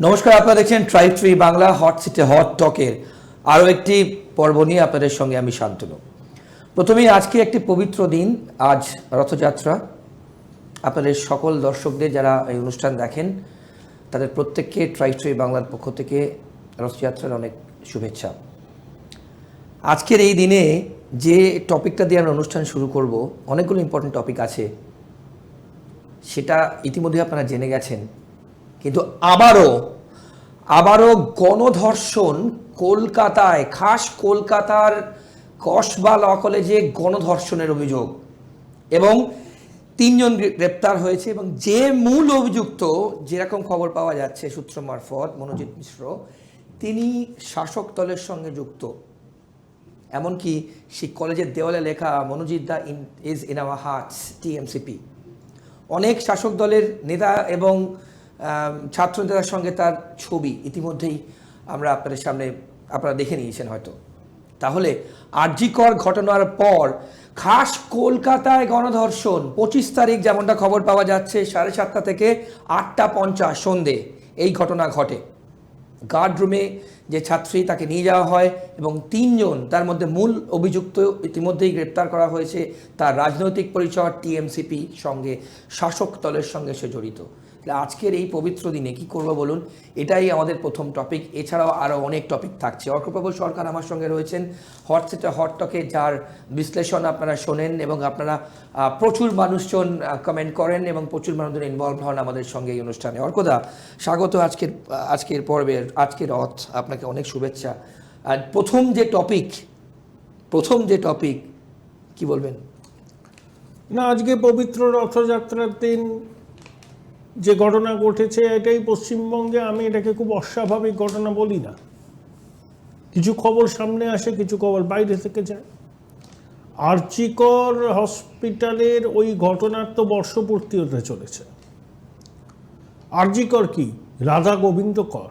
নমস্কার, আপনারা দেখছেন ট্রাইব ট্রি বাংলা হট সিটে হট টকের আরও একটি পর্ব নিয়ে আপনাদের সঙ্গে আমি শান্তনু। প্রথমেই আজকে একটি পবিত্র দিন, আজ রথযাত্রা। আপনাদের সকল দর্শকদের যারা এই অনুষ্ঠান দেখেন তাদের প্রত্যেককে ট্রাইব ট্রি বাংলার পক্ষ থেকে রথযাত্রার অনেক শুভেচ্ছা। আজকের এই দিনে যে টপিকটা দিয়ে আমরা অনুষ্ঠান শুরু করব, অনেকগুলো ইম্পর্টেন্ট টপিক আছে, সেটা ইতিমধ্যে আপনারা জেনে গেছেন। কিন্তু আবারও গণধর্ষণ কলকাতায়, খাস কলকাতার কসবা ল কলেজে গণধর্ষণের অভিযোগ এবং 3 জন গ্রেপ্তার হয়েছে। এবং যে মূল অভিযুক্ত, যেরকম খবর পাওয়া যাচ্ছে সূত্র মারফত, মনোজিৎ মিশ্র, তিনি শাসক দলের সঙ্গে যুক্ত। এমনকি সেই কলেজের দেওয়ালে লেখা Monojit da is in our hearts TMCP. অনেক শাসক দলের নেতা এবং ছাত্র নেতার সঙ্গে তার ছবি ইতিমধ্যেই আমরা আপনাদের সামনে আপনারা দেখে নিয়েছেন হয়তো। তাহলে আরজিকর ঘটনার পর খাস কলকাতায় গণধর্ষণ 25 তারিখ, যেমনটা খবর পাওয়া যাচ্ছে 7:30 থেকে 8:50 সন্ধে এই ঘটনা ঘটে। গার্ড রুমে যে ছাত্রী, তাকে নিয়ে যাওয়া হয় এবং 3 জন, তার মধ্যে মূল অভিযুক্ত ইতিমধ্যেই গ্রেপ্তার করা হয়েছে। তার রাজনৈতিক পরিচয় টিএমসিপি সঙ্গে, শাসক দলের সঙ্গে সে জড়িত। আজকের এই পবিত্র দিনে কি করবো বলুন, এটাই আমাদের প্রথম টপিক। এছাড়াও আরও অনেক টপিক থাকছে। অর্কপ্রবল সরকার আমার সঙ্গে রয়েছেন হট সিটে হট টকে, যার বিশ্লেষণ আপনারা শোনেন এবং আপনারা প্রচুর মানুষজন কমেন্ট করেন এবং প্রচুর মানুষজন ইনভলভ হন আমাদের সঙ্গে এই অনুষ্ঠানে। অর্কদা, স্বাগত আজকের পর্বের, আজকের রথ, আপনাকে অনেক শুভেচ্ছা। আর প্রথম যে টপিক কি বলবেন? না, আজকে পবিত্র রথযাত্রার দিন যে ঘটনা ঘটেছে এটাই পশ্চিমবঙ্গে, আমি এটাকে খুব অস্বাভাবিক ঘটনা বলি না। কিছু খবর সামনে আসে, কিছু খবর বাইরে থেকে যায়। আরজিকর হসপিটালের ওই ঘটনার তো বর্ষপূর্তি হতে চলেছে। আরজিকর কি, রাধা গোবিন্দ কর।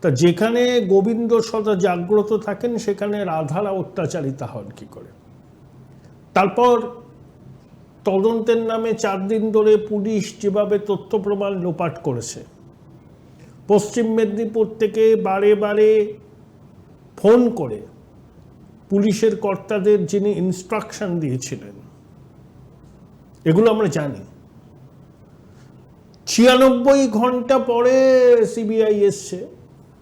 তা যেখানে গোবিন্দ সদা জাগ্রত থাকেন, সেখানে রাধারা অত্যাচারিতা হন কি করে? তারপর তদন্তের নামে 4 দিন ধরে পুলিশ যেভাবে তথ্য প্রমাণ লোপাট করেছে, পশ্চিম মেদিনীপুর থেকে বারে বারে ফোন করে পুলিশের কর্তাদের যিনি ইনস্ট্রাকশন দিয়েছিলেন, এগুলো আমরা জানি। 96 ঘন্টা পরে সিবিআই এসছে,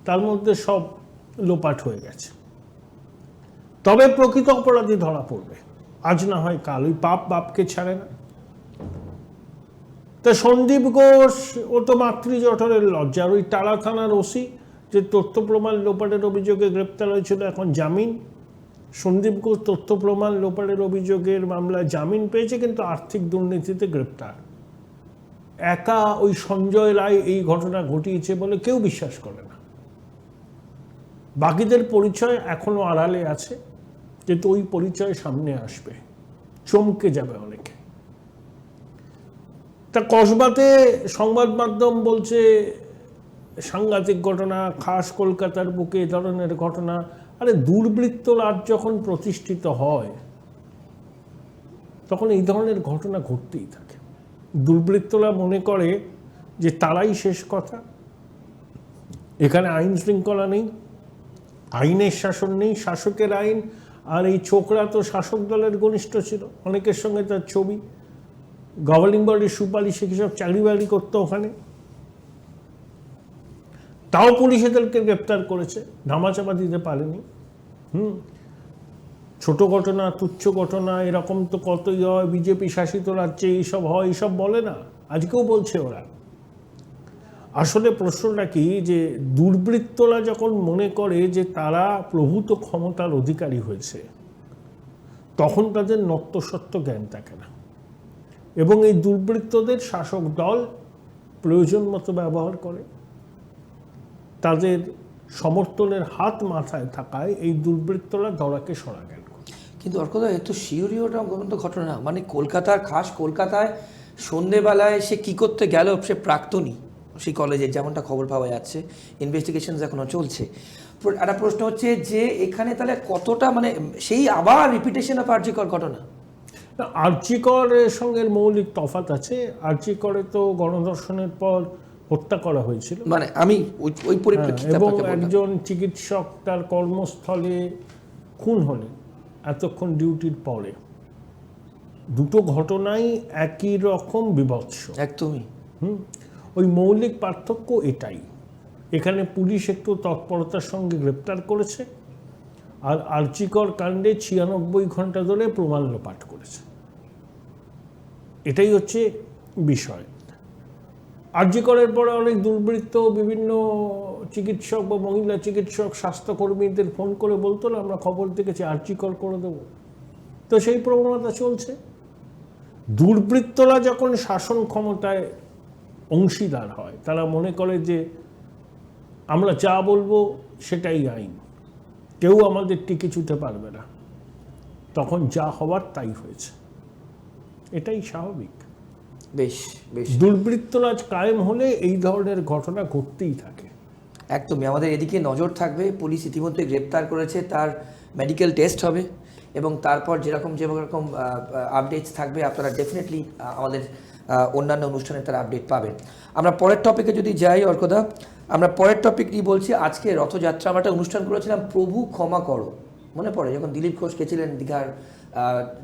তার মধ্যে সব লোপাট হয়ে গেছে। তবে প্রকৃত অপরাধী ধরা পড়বে, আজ না হয় কাল। ওই পাপ বাপকে ছাড়ে না। তা সন্দীপ ঘোষ, ও তো মাতৃজঠরের লজ্জার। ওই টালা থানার ওসি যে তথ্য প্রমাণ লোপাটের অভিযোগে গ্রেপ্তার হয়েছিল, এখন জামিন। সন্দীপ ঘোষ তথ্য প্রমাণ লোপাটের অভিযোগের মামলায় জামিন পেয়েছে, কিন্তু আর্থিক দুর্নীতিতে গ্রেপ্তার। একা ওই সঞ্জয় রায় এই ঘটনা ঘটিয়েছে বলে কেউ বিশ্বাস করে না। বাকিদের পরিচয় এখনো আড়ালে আছে, কিন্তু ওই পরিচয় সামনে আসবে, চমকে যাবে অনেকে। তা কসবাতে সংবাদ মাধ্যম বলছে সাংঘাতিক ঘটনা, খাস কলকাতার বুকে এ ধরনের ঘটনা। আরে দুর্বৃত্ত রাজ যখন প্রতিষ্ঠিত হয়, তখন এই ধরনের ঘটনা ঘটতেই থাকে। দুর্বৃত্তরা মনে করে যে তারাই শেষ কথা, এখানে আইন শৃঙ্খলা নেই, আইনের শাসন নেই, শাসকের আইন। আর এই ছোকরা তো শাসক দলের ঘনিষ্ঠ ছিল, অনেকের সঙ্গে তার ছবি, গভর্নিং বডির সুপারিশে সব চাকরি বাকরি করতো ওখানে। তাও পুলিশ এদেরকে গ্রেপ্তার করেছে, ধামাচাপা দিতে পারেনি। ছোট ঘটনা, তুচ্ছ ঘটনা, এরকম তো কতই হয়, বিজেপি শাসিত রাজ্যে এইসব হয়, এইসব বলে না, আজকেও বলছে ওরা। আসলে প্রশ্নটা কি, যে দুর্বৃত্তরা যখন মনে করে যে তারা প্রভূত ক্ষমতার অধিকারী হয়েছে, তখন তাদের নত্যসত্ত্ব জ্ঞান থাকে না। এবং এই দুর্বৃত্তদের শাসক দল প্রয়োজন মতো ব্যবহার করে। তাদের সমর্থনের হাত মাথায় থাকায় এই দুর্বৃত্তরা ধরাকে সরা গেল। কিন্তু অর্কদা, এ তো শিউরিওটা ঘটনা না। মানে কলকাতার, খাস কলকাতায় সন্ধেবেলায় সে কি করতে গেল? সে প্রাক্তনী সেই কলেজের, যেমনটা খবর পাওয়া যাচ্ছে। ইনভেস্টিগেশন এখনো চলছে। একটা প্রশ্ন হচ্ছে যে এখানে তাহলে কতটা, মানে সেই আবার রিপিটেশন অফ আরজিকর ঘটনা। আরজিকরের সঙ্গে মৌলিক তফাৎ আছে। আরজিকরে তো গণধর্ষণের পর হত্যা করা হয়েছিল, মানে আমি ওই পরিপ্রেক্ষিতে এবং আপনাকে বললাম। একজন চিকিৎসক তার কর্মস্থলে খুন হলেন এতক্ষণ ডিউটির পরে। দুটো ঘটনাই একই রকম বিভৎস। একদমই। ওই মৌলিক পার্থক্য এটাই, এখানে পুলিশ একটু তৎপরতার সঙ্গে গ্রেপ্তার করেছে, আর আর্চিকর কাণ্ডে 96 ঘন্টা ধরে প্রমাণ লোপাট করেছে। এটাই হচ্ছে বিষয়। আর্চিকরের পরে অনেক দুর্বৃত্ত বিভিন্ন চিকিৎসক বা মহিলা চিকিৎসক স্বাস্থ্যকর্মীদের ফোন করে বলতো না, আমরা খবর দেখেছি আর্চিকর করে দেবো। তো সেই প্রবণতা চলছে। দুর্বৃত্তরা যখন শাসন ক্ষমতায় অংশীদার হয়, তারা মনে করে যে আমরা যা বলবো সেটাই আইন, কেউ আমাদের টিকে ছুটে পারবে না। তখন যা হওয়ার তাই হয়েছে, এটাই স্বাভাবিক। বেশ বেশ। দুর্বৃত্তরাজ কায়েম হলে এই ধরনের ঘটনা ঘটতেই থাকে। একদমই, আমাদের এদিকে নজর থাকবে। পুলিশ ইতিমধ্যে গ্রেপ্তার করেছে, তার মেডিকেল টেস্ট হবে, এবং তারপর যেরকম আপডেটস থাকবে আপনারা ডেফিনেটলি আমাদের অন্যান্য অনুষ্ঠানে তার আপডেট পাবেন। আমরা পরের টপিকে যদি যাই অর্কদা, আমরা পরের টপিক নিয়ে বলছি। আজকে রথযাত্রা আমরা একটা অনুষ্ঠান করেছিলাম, প্রভু ক্ষমা করো, মনে পড়ে যখন দিলীপ ঘোষ গেছিলেন দীঘার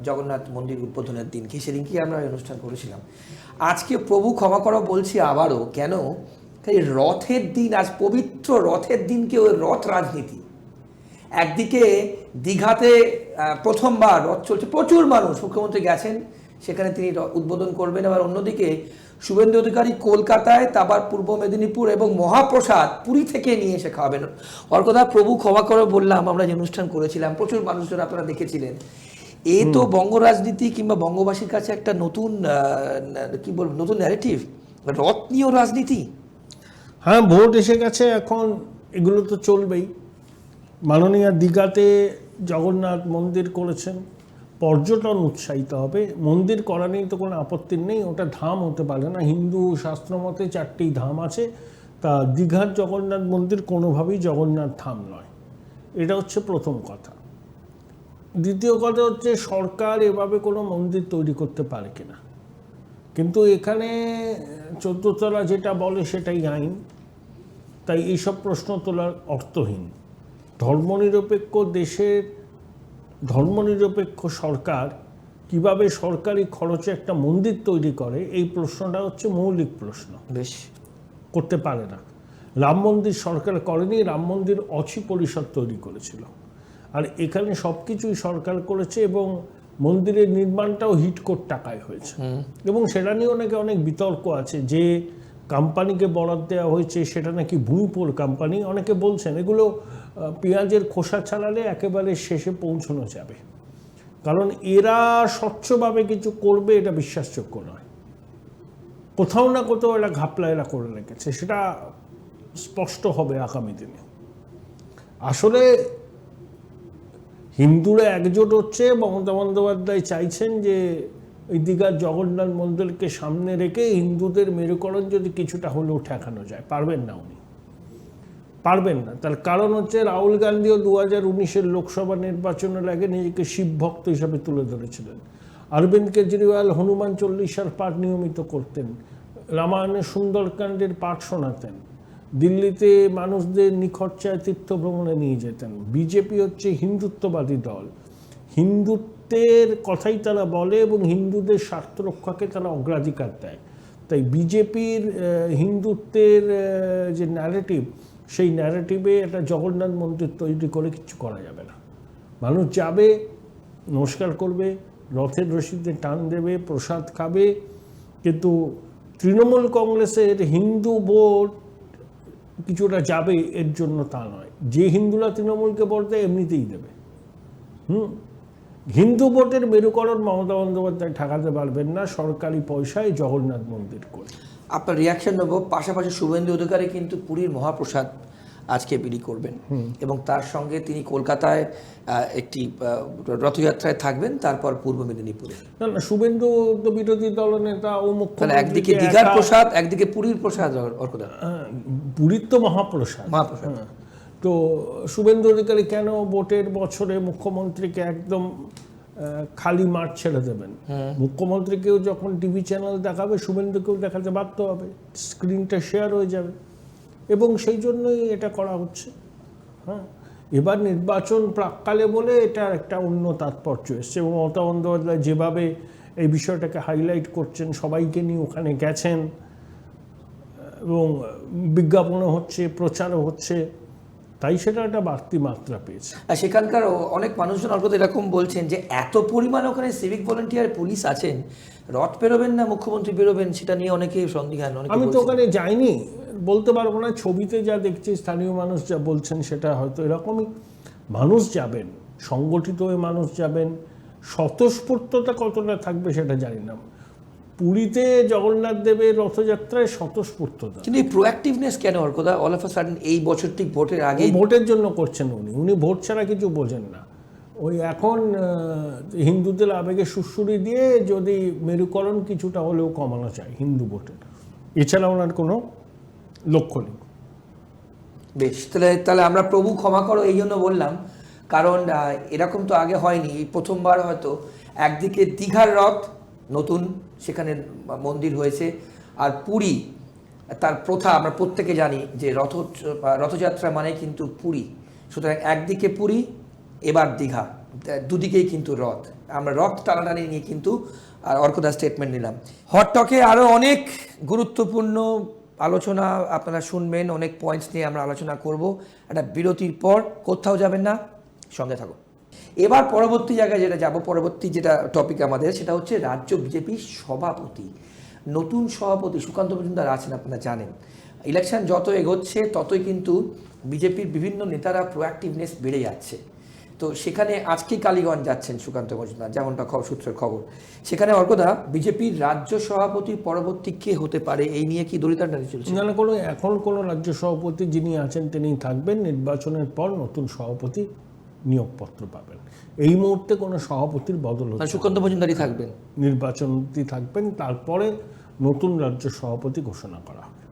জগন্নাথ মন্দির উদ্বোধনের দিনকে, সেদিনকে আমরা এই অনুষ্ঠান করেছিলাম। আজকে প্রভু ক্ষমা করো বলছি আবারও, কেন? এই রথের দিন, আজ পবিত্র রথের দিনকে ওই রথ রাজনীতি। একদিকে দীঘাতে প্রথমবার রথ চলছে, প্রচুর মানুষ, মুখ্যমন্ত্রী গেছেন সেখানে, তিনি উদ্বোধন করবেন। আবার অন্যদিকে শুভেন্দু অধিকারী কলকাতায়, তারপর পূর্ব মেদিনীপুর এবং মহাপ্রসাদ পুরী থেকে নিয়ে এসে খাওয়াবেন। অর্কদা, প্রভু ক্ষমা করে বললাম, আমরা যে অনুষ্ঠান করেছিলাম প্রচুর মানুষজন আপনারা দেখেছিলেন। এ তো বঙ্গ রাজনীতি কিংবা বঙ্গবাসীর কাছে একটা নতুন কি বলবো, নতুন ন্যারেটিভ, রথ নিয়েও রাজনীতি। হ্যাঁ, ভোট এসে গেছে, এখন এগুলো তো চলবেই। মাননীয় দীঘাতে জগন্নাথ মন্দির করেছেন, পর্যটন উৎসাহিত হবে। মন্দির করা নেই তো কোনো আপত্তি নেই, ওটা ধাম হতে পারে না। হিন্দু শাস্ত্রমতে 4টি ধাম আছে, তা দীঘার জগন্নাথ মন্দির কোনোভাবেই জগন্নাথ ধাম নয়। এটা হচ্ছে প্রথম কথা। দ্বিতীয় কথা হচ্ছে সরকার এভাবে কোনো মন্দির তৈরি করতে পারে কিনা, কিন্তু এখানে 14 তলা যেটা বলে সেটাই আইন, তাই এইসব প্রশ্ন তোলার অর্থহীন। ধর্মনিরপেক্ষ দেশের ধর্মনিরপেক্ষ সরকার কিভাবে সরকারি খরচে একটা মন্দির তৈরি করে, এই প্রশ্নটা হচ্ছে মৌলিক প্রশ্ন। বেশ, করতে পারে না। রাম মন্দির সরকার করেনি, রাম মন্দির অছি পরিষদ তৈরি করেছিল। আর এখানে সব কিছুই সরকার করেছে, এবং মন্দিরের নির্মাণটাও হিটকোট টাকায় হয়েছে। এবং সেটা নিয়ে অনেক বিতর্ক আছে, যে কোম্পানিকে বরাদ দেওয়া হয়েছে সেটা নাকি ভূমিপুর কোম্পানি। অনেকে বলছেন এগুলো পেঁয়াজের খোসা ছাড়ালে একেবারে শেষে পৌঁছানো যাবে, কারণ এরা স্বচ্ছভাবে কিছু করবে এটা বিশ্বাসযোগ্য নয়। কোথাও না কোথাও এরা ঘাপলা এরা করে রেখেছে, সেটা স্পষ্ট হবে আগামী দিনে। আসলে হিন্দুরা একজোট হচ্ছে, মমতা বন্দ্যোপাধ্যায় চাইছেন যে এই দীঘার জগন্নাথ মন্দিরকে সামনে রেখে হিন্দুদের মেরুকরণ যদি কিছুটা হলেও ঠেকানো যায়। পারবেন না, উনি পারবেন না। তার কারণ হচ্ছে রাহুল গান্ধীও 2019-এর লোকসভা নির্বাচনের আগে নিজেকে শিব ভক্ত হিসাবে তুলে ধরেছিলেন। অরবিন্দ কেজরিওয়াল হনুমান চল্লিশার পাঠ নিয়মিত করতেন, রামায়ণের সুন্দরকাণ্ডের পাঠ শোনাতেন, দিল্লিতে মানুষদের নিখরচায় তীর্থ ভ্রমণে নিয়ে যেতেন। বিজেপি হচ্ছে হিন্দুত্ববাদী দল, হিন্দুত্বের কথাই তারা বলে এবং হিন্দুদের স্বার্থ রক্ষাকে তারা অগ্রাধিকার দেয়। তাই বিজেপির হিন্দুত্বের যে ন্যারেটিভ, সেই ন্যারেটিভে একটা জগন্নাথ মন্দির তৈরি করে কিছু করা যাবে না। মানুষ যাবে, নমস্কার করবে, রথের রশিদে টান দেবে, প্রসাদ খাবে, কিন্তু তৃণমূল কংগ্রেসের হিন্দু ভোট কিছুটা যাবে এর জন্য তা নয়। যে হিন্দুরা তৃণমূলকে ভোট দেয় এমনিতেই দেবে। হিন্দু ভোটের মেরুকরণ মমতা বন্দ্যোপাধ্যায় ঠেকাতে পারবেন না সরকারি পয়সায় জগন্নাথ মন্দির করে। আপনার রিয়াকশন নেব। পাশাপাশি শুভেন্দু অধিকারী কিন্তু পুরীর মহাপ্রসাদ আজকে বিলি করবেন, এবং তার সঙ্গে তিনি কলকাতায় একটি রথযাত্রায় থাকবেন, তারপর পূর্ব মেদিনীপুরে। না না, শুভেন্দু তো বিরোধী দলনেতা, ও মুখ্যমন্ত্রী, একদিকে দীঘার প্রসাদ, একদিকে পুরীর প্রসাদ। পুরীর তো মহাপ্রসাদ। তো শুভেন্দু অধিকারী কেন ভোটের বছরে মুখ্যমন্ত্রীকে একদম খালি মাঠ ছেড়ে দেবেন। মুখ্যমন্ত্রীকেও যখন টিভি চ্যানেল দেখাবে, শুভেন্দুকেও দেখাতে বাধ্য হবে, স্ক্রিনটা শেয়ার হয়ে যাবে, এবং সেই জন্যই এটা করা হচ্ছে। হ্যাঁ, এবার নির্বাচন প্রাক্কালে বলে এটার একটা অন্য তাৎপর্য এসছে, এবং মমতা বন্দ্যোপাধ্যায় যেভাবে এই বিষয়টাকে হাইলাইট করছেন, সবাইকে নিয়ে ওখানে গেছেন এবং বিজ্ঞাপনও হচ্ছে, প্রচারও হচ্ছে, তাই সেটা একটা বাড়তি মাত্রা পেয়েছে। আর সেখানকার অনেক মানুষজন অর্কদা এরকম বলছেন যে এত পরিমাণ ওখানে সিভিক ভলেন্টিয়ার পুলিশ আছেন, রথ বেরোবেন না মুখ্যমন্ত্রী বেরোবেন সেটা নিয়ে অনেকে সন্দিহান। আমি তো ওখানে যাইনি, বলতে পারবো না। ছবিতে যা দেখছি, স্থানীয় মানুষ যা বলছেন, সেটা হয়তো এরকমই। মানুষ যাবেন, সংগঠিত হয়ে মানুষ যাবেন, স্বতঃস্ফূর্ততা কতটা থাকবে সেটা জানি না। পুরীতে জগন্নাথ দেবের রথযাত্রায় স্বতঃস্ফূর্ততা, কিন্তু এই প্রোঅ্যাক্টিভনেস কেন অর্কদা অল অফ আ সাডেন এই বছর ঠিক ভোটের আগে? ভোটের জন্য করছেন উনি ভোট ছাড়া কিছু বোঝেন না। ওই এখন হিন্দুদের আবেগে সুড়সুড়ি দিয়ে যদি মেরুকরণ কিছুটা হলেও কমানো চায় হিন্দু ভোটের, এছাড়া ওনার কোনো লক্ষ্য নেই। বেশ, তাহলে আমরা প্রভু ক্ষমা করো এই জন্য বললাম, কারণ এরকম তো আগে হয়নি, এই প্রথমবার হয়তো একদিকে দীঘার রথ নতুন, সেখানে মন্দির হয়েছে, আর পুরী তার প্রথা আমরা প্রত্যেকে জানি যে রথযাত্রা মানে কিন্তু পুরী, সুতরাং একদিকে পুরী, এবার দীঘা, দুদিকেই কিন্তু রথ। আমরা রথ টানাটানি নিয়ে কিন্তু আর অর্কদা স্টেটমেন্ট নিলাম। হট টকে আরও অনেক গুরুত্বপূর্ণ আলোচনা আপনারা শুনবেন, অনেক পয়েন্টস নিয়ে আমরা আলোচনা করব একটা বিরতির পর। কোথাও যাবেন না, সঙ্গে থাকুন। এবার পরবর্তী জায়গায় যেটা যাব, পরবর্তী যেটা টপিক আমাদের, সেটা হচ্ছে রাজ্য বিজেপির সভাপতি, নতুন সভাপতি সুকান্ত মজুমদার আছেন, আপনারা জানেন। ইলেকশন যত এগোচ্ছে ততই কিন্তু বিজেপির বিভিন্ন নেতারা প্রোঅ্যাক্টিভনেস বেড়ে যাচ্ছে। তো সেখানে আজকে কালীগঞ্জ যাচ্ছেন সুকান্ত মজুমদার, যেমনটা সূত্রের খবর। সেখানে অর্কদা বিজেপির রাজ্য সভাপতির পরবর্তী কে হতে পারে এই নিয়ে কি দলিতাটানি চলছে? না, এখন কোনো রাজ্য সভাপতি যিনি আছেন তিনি থাকবেন, নির্বাচনের পর নতুন সভাপতি নিয়োগপত্র পাবেন। এই মুহূর্তে কোনো সভাপতির বদল হচ্ছে, সুকান্ত মজুমদারই থাকবেন, নির্বাচনটি থাকবেন, তারপরে নতুন রাজ্য সভাপতি ঘোষণা করা হবে।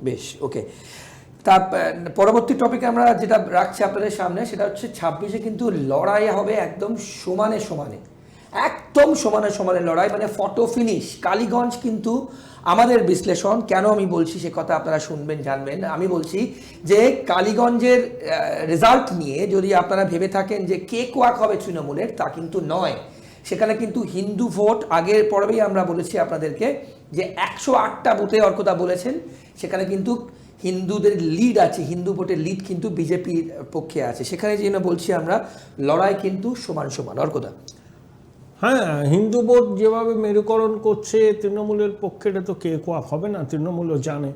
বেশ, ওকে। তার পরবর্তী টপিকে আমরা যেটা রাখছি আপনাদের সামনে, সেটা হচ্ছে 26-এ কিন্তু লড়াই হবে একদম সমানে সমানে, একদম সমানে সমানে লড়াই, মানে ফটো ফিনিশ। কালীগঞ্জ কিন্তু আমাদের বিশ্লেষণ, কেন আমি বলছি সে কথা আপনারা শুনবেন, জানবেন। আমি বলছি যে কালীগঞ্জের রেজাল্ট নিয়ে যদি আপনারা ভেবে থাকেন যে কেক ওয়াক হবে তৃণমূলের, তা কিন্তু নয়। সেখানে কিন্তু হিন্দু ভোট, আগের পর্বেই আমরা বলেছি আপনাদেরকে যে 108টা বুথে অর্কদা বলেছেন, সেখানে কিন্তু হিন্দুদের লিড আছে, হিন্দু ভোটের লিড কিন্তু বিজেপির পক্ষে আছে। সেখানে যেন বলছি আমরা লড়াই কিন্তু সমান সমান। অর্কদা, হ্যাঁ, হিন্দু ভোট যেভাবে মেরুকরণ করছে তৃণমূলের পক্ষে, এটা তো কেক ওয়াক হবে না। তৃণমূলও জানে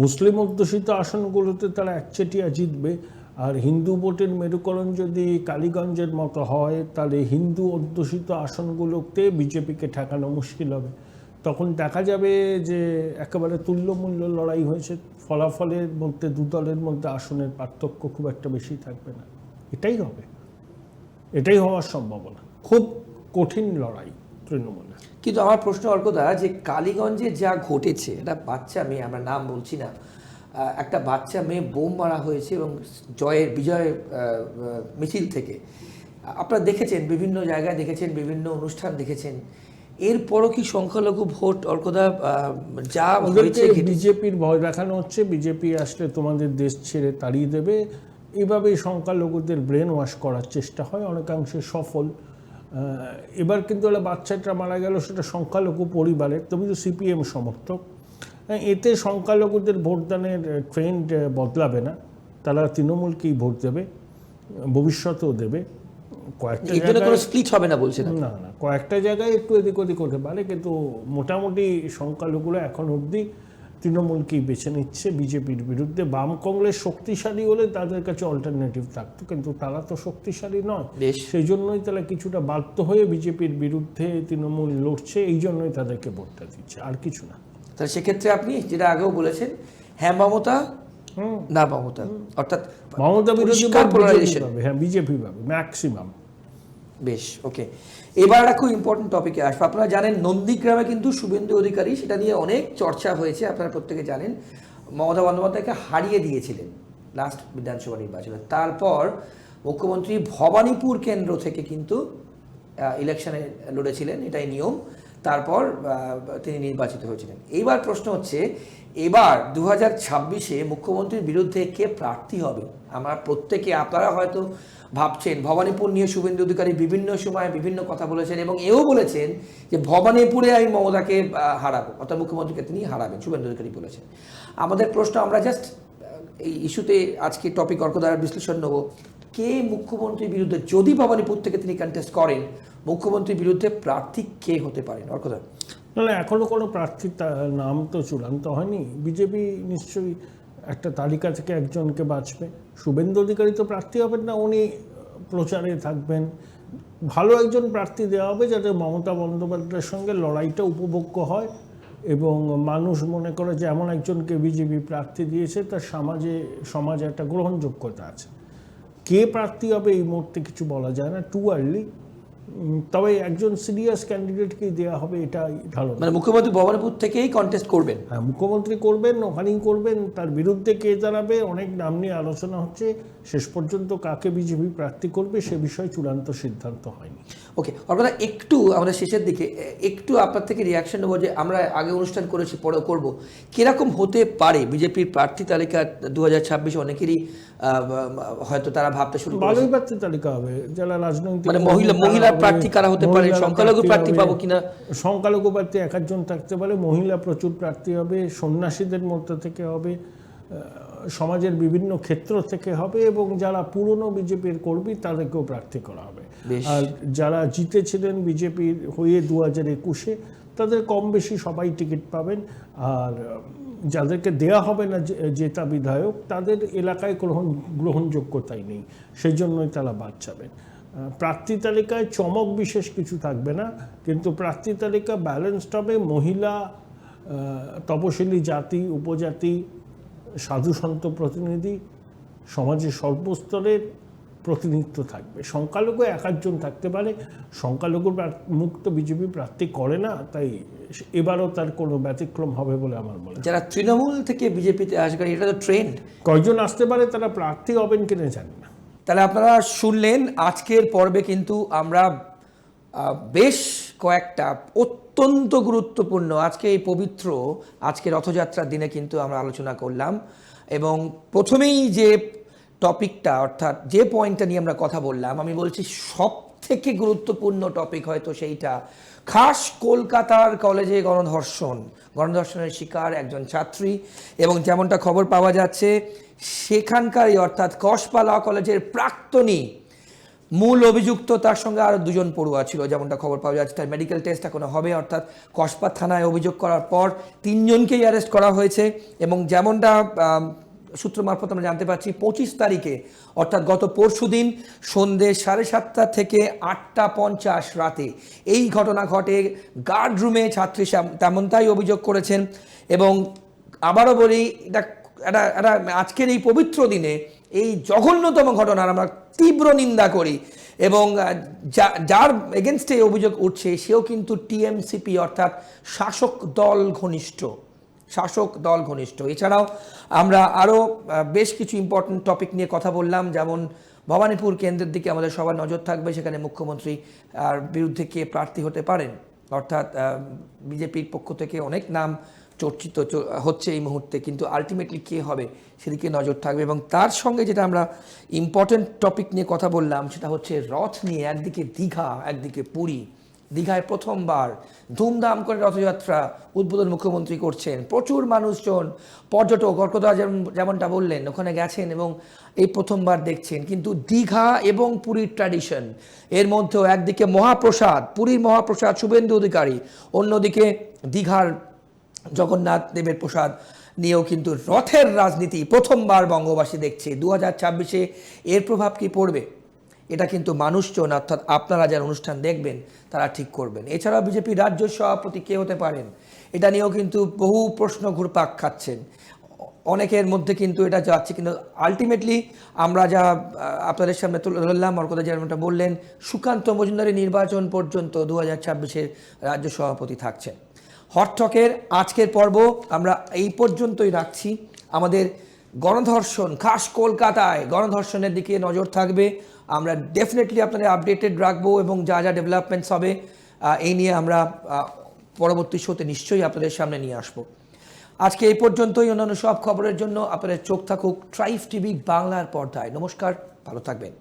মুসলিম অধ্যুষিত আসনগুলোতে তারা একচেটিয়া জিতবে, আর হিন্দু ভোটের মেরুকরণ যদি কালীগঞ্জের মতো হয়, তাহলে হিন্দু অধ্যুষিত আসনগুলোতে বিজেপিকে ঠেকানো মুশকিল হবে। তখন দেখা যাবে যে একেবারে তুল্যমূল্য লড়াই হয়েছে, ফলাফলের মধ্যে দু দলের মধ্যে আসনের পার্থক্য খুব একটা বেশি থাকবে না। এটাই হবে, এটাই হওয়ার সম্ভাবনা। খুব কঠিন লড়াই তৃণমূলের। কিন্তু আমার প্রশ্ন অর্কদা, যে কালীগঞ্জে যা ঘটেছে, একটা বাচ্চা মেয়ে, আমরা নাম বলছি না, একটা বাচ্চা মেয়ে বোম মারা হয়েছে এবং বিজয় মিছিল থেকে আপনারা দেখেছেন, বিভিন্ন জায়গায় দেখেছেন, বিভিন্ন অনুষ্ঠান দেখেছেন, এরপরও কি সংখ্যালঘু ভোট অর্কদা যা হয়েছে? বিজেপির ভয় দেখানো হচ্ছে, বিজেপি আসলে তোমাদের দেশ ছেড়ে তাড়িয়ে দেবে, এভাবেই সংখ্যালঘুদের ব্রেন ওয়াশ করার চেষ্টা হয়, অনেকাংশে সফল। এবার কিন্তু ওরা বাচ্চাটা মারা গেল, সেটা সংখ্যালঘু পরিবারের, তবে তো সিপিএম সমর্থক। এতে সংখ্যালঘুদের ভোটদানের ট্রেন্ড বদলাবে না, তারা তৃণমূলকেই ভোট দেবে, ভবিষ্যতেও দেবে। কয়েকটা জায়গায় স্প্লিট হবে না বলছে না, কয়েকটা জায়গায় একটু এদিক ওদিক হতে পারে, কিন্তু মোটামুটি সংখ্যালঘুরা এখন অবধি তৃণমূলকেই বেছে নিচ্ছে বিজেপির বিরুদ্ধে। বাম কংগ্রেস শক্তিশালী হলে তাদের কাছে অল্টারনেটিভ থাকতো, কিন্তু তারা তো শক্তিশালী নয়, সেই জন্যই তারা কিছুটা বাধ্য হয়ে বিজেপির বিরুদ্ধে তৃণমূল লড়ছে, এই জন্যই তাদেরকে ভোটটা দিচ্ছে, আর কিছু না। তাহলে সেক্ষেত্রে আপনি যেটা আগেও বলেছেন, হ্যাঁ মমতা, না মমতা, অর্থাৎ মমতা বিরোধী পাবে, হ্যাঁ বিজেপি পাবে ম্যাক্সিমাম। বেশ, ওকে। এবার একটা খুব ইম্পর্টেন্ট টপিকে আসবো। আপনারা জানেন নন্দীগ্রামে কিন্তু শুভেন্দু অধিকারী, সেটা নিয়ে অনেক চর্চা হয়েছে, আপনারা প্রত্যেকে জানেন, মমতা বন্দ্যোপাধ্যায়কে হারিয়ে দিয়েছিলেন লাস্ট বিধানসভা নির্বাচনে। তারপর মুখ্যমন্ত্রী ভবানীপুর কেন্দ্র থেকে কিন্তু ইলেকশনে লড়েছিলেন, এটাই নিয়ম। তারপর তিনি নির্বাচিত হয়েছিলেন। এইবার প্রশ্ন হচ্ছে, এবার 2026-এ মুখ্যমন্ত্রীর বিরুদ্ধে কে প্রার্থী হবে? আমরা প্রত্যেকে, আপনারা হয়তো ভাবছেন, ভবানীপুর নিয়ে শুভেন্দু অধিকারী বিভিন্ন সময় বিভিন্ন কথা বলেছেন এবং এও বলেছেন যে ভবানীপুরে আমি মমতাকে হারাবো, অর্থাৎ মুখ্যমন্ত্রীকে তিনি হারাবেন, শুভেন্দু অধিকারী বলেছেন। আমাদের প্রশ্ন, আমরা জাস্ট এই ইস্যুতে আজকে টপিক অর্কধারার বিশ্লেষণ নেব, কে মুখ্যমন্ত্রীর বিরুদ্ধে, যদি ভবানীপুর থেকে তিনি কন্টেস্ট করেন, মুখ্যমন্ত্রীর বিরুদ্ধে প্রার্থী কে হতে পারেন? অর্কধার। না, এখনো কোনো প্রার্থীর নাম তো চূড়ান্ত হয়নি। বিজেপি নিশ্চয়ই একটা তালিকা থেকে একজনকে বাছবে। শুভেন্দু অধিকারী তো প্রার্থী হবেন না, উনি প্রচারে থাকবেন। ভালো একজন প্রার্থী দেওয়া হবে যাতে মমতা বন্দ্যোপাধ্যায়ের সঙ্গে লড়াইটা উপভোগ্য হয় এবং মানুষ মনে করে যে এমন একজনকে বিজেপি প্রার্থী দিয়েছে, তার সমাজে একটা গ্রহণযোগ্যতা আছে। কে প্রার্থী হবে এই মুহূর্তে কিছু বলা যায় না, টু আর্লি। তবে একজন সিরিয়াস ক্যান্ডিডেটকেই দেওয়া হবে, এটাই ধারণা। মানে মুখ্যমন্ত্রী ভবানীপুর থেকেই কন্টেস্ট করবেন? হ্যাঁ, মুখ্যমন্ত্রী করবেন, ওখানেই করবেন। তার বিরুদ্ধে কে দাঁড়াবে, অনেক নাম নিয়ে আলোচনা হচ্ছে। শেষ পর্যন্ত কাকে বিজেপি প্রার্থী করবে সে বিষয়ে চূড়ান্ত সিদ্ধান্ত হয়নি। ওকে, অর্থাৎ একটু আমরা শেষের দিকে একটু আপনার থেকে রিয়াকশন নেবো, যে আমরা আগে অনুষ্ঠান করেছি, পরে করবো, কিরকম হতে পারে বিজেপির প্রার্থী তালিকা 2026? অনেকেরই হয়তো তারা ভাবতে শুরু করেছে ভালোই প্রার্থী তালিকা হবে, যারা রাজনৈতিক, মানে মহিলা প্রার্থী কারা হতে পারে, সংখ্যালঘু প্রার্থী পাবো কিনা? সংখ্যালঘু প্রার্থী এক একজন থাকতে পারে, মহিলা প্রচুর প্রার্থী হবে, সন্ন্যাসীদের মধ্যে থেকে হবে, সমাজের বিভিন্ন ক্ষেত্র থেকে হবে, এবং যারা পুরনো বিজেপির কর্মী তাদেরকেও প্রার্থী করা হবে। আর যারা জিতেছিলেন বিজেপির হয়ে 2021-এ, তাদের কম বেশি সবাই টিকিট পাবেন। আর যাদেরকে দেয়া হবে না জেতা বিধায়ক, তাদের এলাকায় গ্রহণযোগ্যতাই নেই, সেই জন্যই তারা বাদ যাবেন। প্রার্থী তালিকায় চমক বিশেষ কিছু থাকবে না, কিন্তু প্রার্থী তালিকা ব্যালেন্সড হবে। মহিলা, তপশিলি জাতি, উপজাতি, সাধু সন্ত প্রতিনিধি, সমাজের সর্বস্তরের প্রতিনিধিত্ব থাকবে। সংখ্যালঘু এক একজন থাকতে পারে। সংখ্যালঘুর মুক্ত বিজেপি প্রার্থী করে না, তাই এবারও তার কোনো ব্যতিক্রম হবে বলে আমার মনে হয়। যারা তৃণমূল থেকে বিজেপিতে আসবেন, এটা তো ট্রেন্ড। কয়জন আসতে পারে, তারা প্রার্থী হবেন কিনা জানি না। তাহলে আপনারা শুনলেন, আজকের পর্বে কিন্তু আমরা বেশ কয়েকটা অত্যন্ত গুরুত্বপূর্ণ, আজকে এই পবিত্র আজকে রথযাত্রার দিনে কিন্তু আমরা আলোচনা করলাম। এবং প্রথমেই যে টপিকটা, অর্থাৎ যে পয়েন্টটা নিয়ে আমরা কথা বললাম, আমি বলছি সব থেকে গুরুত্বপূর্ণ টপিক হয়তো সেইটা। খাস কলকাতার কলেজে গণধর্ষণের শিকার একজন ছাত্রী, এবং যেমনটা খবর পাওয়া যাচ্ছে সেখানকারই, অর্থাৎ কসবা ল কলেজের প্রাক্তনী মূল অভিযুক্ত, তার সঙ্গে আরও 2জন পড়ুয়া ছিল, যেমনটা খবর পাওয়া যাচ্ছে। তার মেডিকেল টেস্ট এখনো হবে, অর্থাৎ কসবা থানায় অভিযোগ করার পর 3জনকেই অ্যারেস্ট করা হয়েছে। এবং যেমনটা সূত্র মারফত আমরা জানতে পারছি, 25 তারিখে, অর্থাৎ গত পরশুদিন সন্ধ্যে 7:30 থেকে 8:50 রাতে এই ঘটনা ঘটে। গার্ড রুমে ছাত্রী তেমনটাই অভিযোগ করেছেন। এবং আবারও বলি, এটা আজকের এই পবিত্র দিনে এই জঘন্যতম ঘটনার আমরা তীব্র নিন্দা করি। এবং যার এগেনস্টে অভিযোগ উঠছে সেও কিন্তু টিএমসিপি, অর্থাৎ শাসক দল ঘনিষ্ঠ। এছাড়াও আমরা আরও বেশ কিছু ইম্পর্টেন্ট টপিক নিয়ে কথা বললাম, যেমন ভবানীপুর কেন্দ্রের দিকে আমাদের সবার নজর থাকবে, সেখানে মুখ্যমন্ত্রী আর বিরুদ্ধে কে প্রার্থী হতে পারেন, অর্থাৎ বিজেপির পক্ষ থেকে অনেক নাম চর্চিত হচ্ছে এই মুহূর্তে, কিন্তু আলটিমেটলি কে হবে সেদিকে নজর থাকবে। এবং তার সঙ্গে যেটা আমরা ইম্পর্টেন্ট টপিক নিয়ে কথা বললাম, সেটা হচ্ছে রথ নিয়ে। একদিকে দীঘা, একদিকে পুরী। দীঘায় প্রথমবার ধুমধাম করে রথযাত্রা উদ্বোধন মুখ্যমন্ত্রী করছেন, প্রচুর মানুষজন, পর্যটক, অর্কদা যেমনটা বললেন, ওখানে গেছেন এবং এই প্রথমবার দেখছেন। কিন্তু দীঘা এবং পুরীর ট্র্যাডিশন, এর মধ্যেও একদিকে মহাপ্রসাদ, পুরীর মহাপ্রসাদ শুভেন্দু অধিকারী, অন্যদিকে দীঘার জগন্নাথ দেবের প্রসাদ নিয়েও কিন্তু রথের রাজনীতি প্রথমবার বঙ্গবাসী দেখছে। 2026-এ এর প্রভাব কি পড়বে, এটা কিন্তু মানুষজন, অর্থাৎ আপনারা যারা অনুষ্ঠান দেখবেন তারা ঠিক করবেন। এছাড়াও বিজেপির রাজ্য সভাপতি কে হতে পারেন, এটা নিয়েও কিন্তু বহু প্রশ্ন ঘুরপাক খাচ্ছেন অনেকের মধ্যে, কিন্তু এটা যাচ্ছে। কিন্তু আলটিমেটলি আমরা যা আপনাদের সামনে তুলে ধরলাম, অর্কদা যেমনটা বললেন, সুকান্ত মজুমদারের নির্বাচন পর্যন্ত 2026-এর রাজ্য সভাপতি থাকছেন। হট টকের আজকের পর্ব আমরা এই পর্যন্তই রাখছি। আমাদের গণধর্ষণ, খাস কলকাতায় গণধর্ষণের দিকে নজর থাকবে। আমরা ডেফিনেটলি আপনাদের আপডেটেড রাখবো এবং যা যা ডেভেলপমেন্টস হবে এই নিয়ে আমরা পরবর্তী শোতে নিশ্চয়ই আপনাদের সামনে নিয়ে আসবো। আজকে এই পর্যন্তই। অন্যান্য সব খবরের জন্য আপনাদের চোখ থাকুক ট্রাইব টিভি বাংলার পর্দায়। নমস্কার, ভালো থাকবেন।